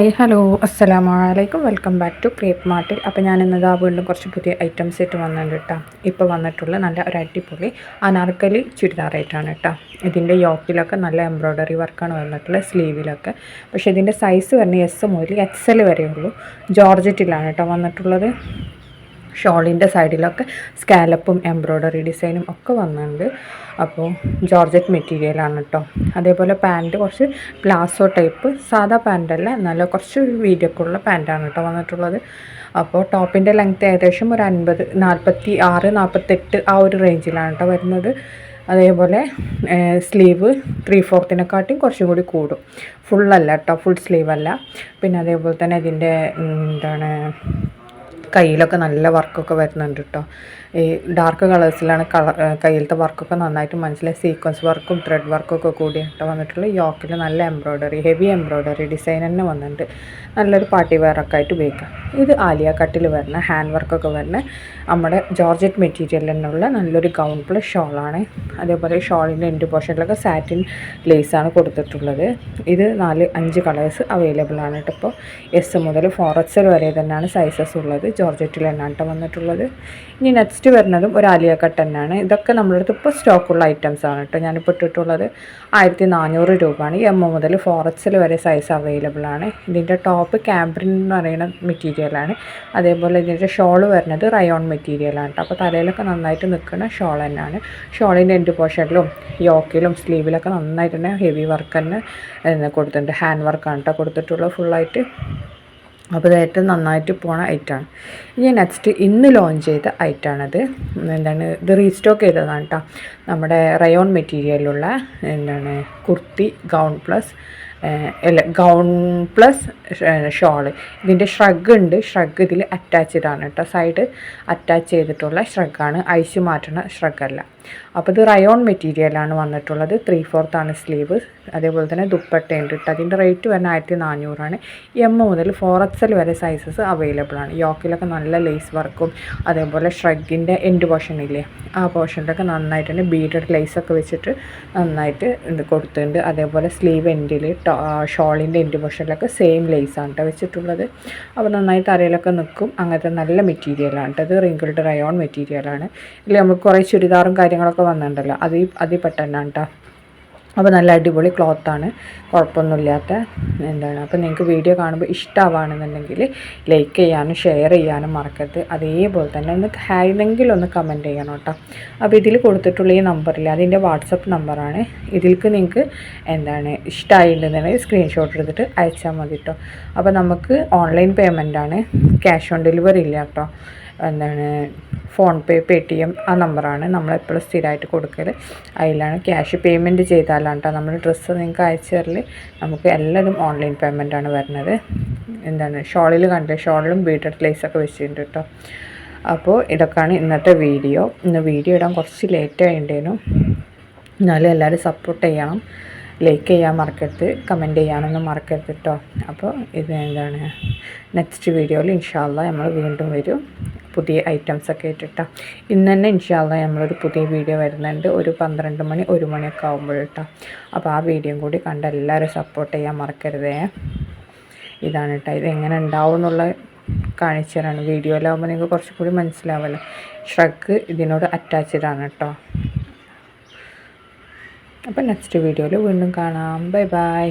Hi hello അസ്സലാമു അലൈക്കും welcome back to crepe മാർട്ടിൽ. അപ്പോൾ ഞാൻ ഇന്നതാ വീണ്ടും കുറച്ച് പുതിയ ഐറ്റംസ് ആയിട്ട് വന്നിട്ടുണ്ട് കേട്ടോ. ഇപ്പോൾ വന്നിട്ടുള്ള നല്ല ഒരു അടിപൊളി അനാർക്കലി ചുരിദാറായിട്ടാണ് കേട്ടോ. ഇതിൻ്റെ യോക്കിലൊക്കെ നല്ല എംബ്രോയ്ഡറി വർക്കാണ് വന്നിട്ടുള്ളത്, സ്ലീവിലൊക്കെ. പക്ഷേ ഇതിൻ്റെ സൈസ് പറഞ്ഞാൽ എസ് മുതൽ എക്സൽ വരെ ഉള്ളൂ. ജോർജറ്റിലാണ് കേട്ടോ വന്നിട്ടുള്ളത്. ഷോളിൻ്റെ സൈഡിലൊക്കെ സ്കാലപ്പും എംബ്രോയ്ഡറി ഡിസൈനും ഒക്കെ വന്നിട്ടുണ്ട്. അപ്പോൾ ജോർജറ്റ് മെറ്റീരിയലാണ് കേട്ടോ. അതേപോലെ പാൻറ്റ് കുറച്ച് പ്ലാസോ ടൈപ്പ്, സാധാ പാൻറ്റല്ല, എന്നാലും കുറച്ച് വീതിയൊക്കെയുള്ള പാൻറ്റാണ് കേട്ടോ വന്നിട്ടുള്ളത്. അപ്പോൾ ടോപ്പിൻ്റെ ലെങ്ത്ത് ഏകദേശം ഒരു 46, 48 ആ ഒരു റേഞ്ചിലാണ് കേട്ടോ വരുന്നത്. അതേപോലെ സ്ലീവ് 3/4 കുറച്ചും കൂടി കൂടും. ഫുള്ളല്ല കേട്ടോ, ഫുൾ സ്ലീവല്ല. പിന്നെ അതേപോലെ തന്നെ ഇതിൻ്റെ കയ്യിലൊക്കെ നല്ല വർക്കൊക്കെ വരുന്നുണ്ട് കേട്ടോ. ഈ ഡാർക്ക് കളേഴ്സിലാണ് കയ്യിലത്തെ വർക്കൊക്കെ നന്നായിട്ട് മനസ്സിലായി. സീക്വൻസ് വർക്കും ത്രെഡ് വർക്കൊക്കെ കൂടിയിട്ട് വന്നിട്ടുള്ള യോക്കിൽ നല്ല എംബ്രോയ്ഡറി, ഹെവി എംബ്രോയ്ഡറി ഡിസൈൻ തന്നെ വന്നിട്ടുണ്ട്. നല്ലൊരു പാർട്ടി വെയറൊക്കെ ആയിട്ട് ഉപയോഗിക്കാം. ഇത് ആലിയ കട്ടിൽ വരുന്ന ഹാൻഡ് വർക്കൊക്കെ വരുന്ന നമ്മുടെ ജോർജറ്റ് മെറ്റീരിയൽ തന്നെയുള്ള നല്ലൊരു ഗൗൺ പ്ലസ് ഷോളാണ്. അതേപോലെ ഷോളിൻ്റെ എൻഡ് പോർഷനിലൊക്കെ സാറ്റിൻ ലേസാണ് കൊടുത്തിട്ടുള്ളത്. ഇത് 4-5 കളേഴ്സ് അവൈലബിൾ ആണ് കേട്ടോ. ഇപ്പോൾ എസ് മുതൽ 4XL വരെ തന്നെയാണ് സൈസസ് ഉള്ളത്. ജോർജറ്റിൽ തന്നെയാണ് കേട്ടോ വന്നിട്ടുള്ളത്. ഇനി നെക്സ്റ്റ് വരുന്നതും ഒരു ആലിയ കട്ട് തന്നെയാണ്. ഇതൊക്കെ നമ്മുടെ അടുത്ത് ഇപ്പോൾ സ്റ്റോക്കുള്ള ഐറ്റംസ് ആണ് കേട്ടോ. ഞാനിപ്പോൾ ഇട്ടിട്ടുള്ളത് 1400 രൂപയാണ്. എം മുതൽ 4XL വരെ സൈസ് അവൈലബിൾ ആണ്. ഇതിൻ്റെ ടോപ്പ് ക്യാമ്പ്രിൻ എന്ന് പറയുന്ന മെറ്റീരിയലാണ്. അതേപോലെ ഇതിൻ്റെ ഷോള് വരുന്നത് റയോൺ മെറ്റീരിയലാണ് കേട്ടോ. അപ്പോൾ തലയിലൊക്കെ നന്നായിട്ട് നിൽക്കുന്ന ഷോൾ തന്നെയാണ്. ഷോളിൻ്റെ എൻഡ് പോർഷനിലും യോക്കിലും സ്ലീവിലൊക്കെ നന്നായിട്ട് തന്നെ ഹെവി വർക്ക് തന്നെ കൊടുത്തിട്ടുണ്ട്. ഹാൻഡ് വർക്കാണ് കേട്ടോ കൊടുത്തിട്ടുള്ളത് ഫുള്ളായിട്ട്. അപ്പോൾ ഇത് ഏറ്റവും നന്നായിട്ട് പോണ ഐറ്റമാണ്. ഇനി നെക്സ്റ്റ് ഇന്ന് ലോഞ്ച് ചെയ്ത ഐറ്റമാണത്. ഇത് റീസ്റ്റോക്ക് ചെയ്തതാണ് കേട്ടോ. നമ്മുടെ റയോൺ മെറ്റീരിയലുള്ള കുർത്തി ഗൗൺ പ്ലസ് ഷോള്. ഇതിൻ്റെ ഷ്രഗ് ഉണ്ട്. ഷ്രഗ് ഇതിൽ അറ്റാച്ച്ഡ് ആണ് കേട്ടോ. സൈഡ് അറ്റാച്ച് ചെയ്തിട്ടുള്ള ഷ്രഗാണ്, അഴിച്ചു മാറ്റുന്ന ഷ്രഗല്ല. അപ്പോൾ ഇത് റയോൺ മെറ്റീരിയലാണ് വന്നിട്ടുള്ളത്. 3/4 സ്ലീവ്. അതേപോലെ തന്നെ ദുപ്പട്ടയുണ്ട് കേട്ടോ. അതിൻ്റെ റേറ്റ് വരുന്നത് 1400 എം മുതൽ 4XL വരെ സൈസസ് അവൈലബിൾ ആണ്. യോക്കിലൊക്കെ നല്ല ലേസ് വർക്കും അതേപോലെ ഷ്രഗിൻ്റെ എൻഡ് പോർഷനില്ലേ, ആ പോർഷനിലൊക്കെ നന്നായിട്ട് തന്നെ ബീഡഡ് ലേസൊക്കെ വെച്ചിട്ട് നന്നായിട്ട് കൊടുത്തിട്ടുണ്ട്. അതേപോലെ സ്ലീവ് എൻഡിൽ ഷോളിൻ്റെ എൻഡ് പോർഷനിലൊക്കെ സെയിം ലേസാണ് കേട്ടോ വെച്ചിട്ടുള്ളത്. അപ്പോൾ നന്നായിട്ട് തറയിലൊക്കെ നിൽക്കും. അങ്ങനത്തെ നല്ല മെറ്റീരിയലാണ് കേട്ടോ. ഇത് റിങ്കിൾഡ് റയോൺ മെറ്റീരിയലാണ്. ഇതിൽ നമുക്ക് കുറേ ചുരിദാറും കാര്യങ്ങളൊക്കെ വന്നിട്ടുണ്ടല്ലോ, അതിൽ പെട്ടെന്നാണ് കേട്ടോ. അപ്പോൾ നല്ല അടിപൊളി ക്ലോത്താണ്, കുഴപ്പമൊന്നുമില്ലാത്ത അപ്പോൾ നിങ്ങൾക്ക് വീഡിയോ കാണുമ്പോൾ ഇഷ്ടമാവുകയാണെന്നുണ്ടെങ്കിൽ ലൈക്ക് ചെയ്യാനും ഷെയർ ചെയ്യാനും മറക്കരുത്. അതേപോലെ തന്നെ ഒന്ന് ഹായിലെങ്കിലും ഒന്ന് കമൻറ്റ് ചെയ്യണം കേട്ടോ. അപ്പോൾ ഇതിൽ കൊടുത്തിട്ടുള്ള ഈ നമ്പറിൽ അതിൻ്റെ വാട്സപ്പ് നമ്പറാണ്. ഇതിലേക്ക് നിങ്ങൾക്ക് ഇഷ്ടമായിട്ടുണ്ടെന്നുണ്ടെങ്കിൽ സ്ക്രീൻഷോട്ട് എടുത്തിട്ട് അയച്ചാൽ മതി കേട്ടോ. അപ്പോൾ നമുക്ക് ഓൺലൈൻ പേയ്മെൻറ്റാണ്, ക്യാഷ് ഓൺ ഡെലിവറി ഇല്ല കേട്ടോ. ഫോൺ പേ, പേടിഎം ആ നമ്പറാണ് നമ്മളെപ്പോഴും സ്ഥിരമായിട്ട് കൊടുക്കൽ. അതിലാണ് ക്യാഷ് പേയ്മെൻറ്റ് ചെയ്താലാണ് കേട്ടോ നമ്മൾ ഡ്രസ്സ് നിങ്ങൾക്ക് അയച്ചു തരൽ. നമുക്ക് എല്ലാവരും ഓൺലൈൻ പേയ്മെൻറ്റാണ് വരുന്നത്. ഷോളിൽ കണ്ടത്, ഷോളിലും ബീഡഡ് ലേസൊക്കെ വെച്ചിട്ടുണ്ട് കേട്ടോ. അപ്പോൾ ഇതൊക്കെയാണ് ഇന്നത്തെ വീഡിയോ. ഇന്ന് വീഡിയോ ഇടാൻ കുറച്ച് ലേറ്റ് ആയിട്ടുണ്ടേനു. എന്നാലും എല്ലാവരും സപ്പോർട്ട് ചെയ്യണം. ലൈക്ക് ചെയ്യാൻ മറക്കരുത്, കമൻറ്റ് ചെയ്യാനൊന്നും മറക്കരുത് കേട്ടോ. അപ്പോൾ ഇത് നെക്സ്റ്റ് വീഡിയോയിൽ ഇൻഷാ അല്ലാഹ് നമ്മൾ വീണ്ടും വരും പുതിയ ഐറ്റംസൊക്കെ ഇട്ടിട്ടാ. ഇന്ന് തന്നെ ഇൻഷാ അല്ലാഹ് നമ്മളൊരു പുതിയ വീഡിയോ വരുന്നുണ്ട്, ഒരു 12 മണി 1 മണിയൊക്കെ ആകുമ്പോഴേട്ടോ. അപ്പോൾ ആ വീഡിയോയും കൂടി കണ്ട് എല്ലാവരും സപ്പോർട്ട് ചെയ്യാൻ മറക്കരുതേ. ഇതാണ് കേട്ടോ, ഇതെങ്ങനെ ഉണ്ടാവും എന്നുള്ള കാണിച്ചു തരാണ്. വീഡിയോയിലാവുമ്പോൾ നിങ്ങൾക്ക് കുറച്ചും കൂടി മനസ്സിലാവുമല്ലോ. ഷ്രഗ് ഇതിനോട് അറ്റാച്ച്ഡ് ആണ് കേട്ടോ. അപ്പോൾ നെക്സ്റ്റ് വീഡിയോയിൽ വീണ്ടും കാണാം. Bye bye.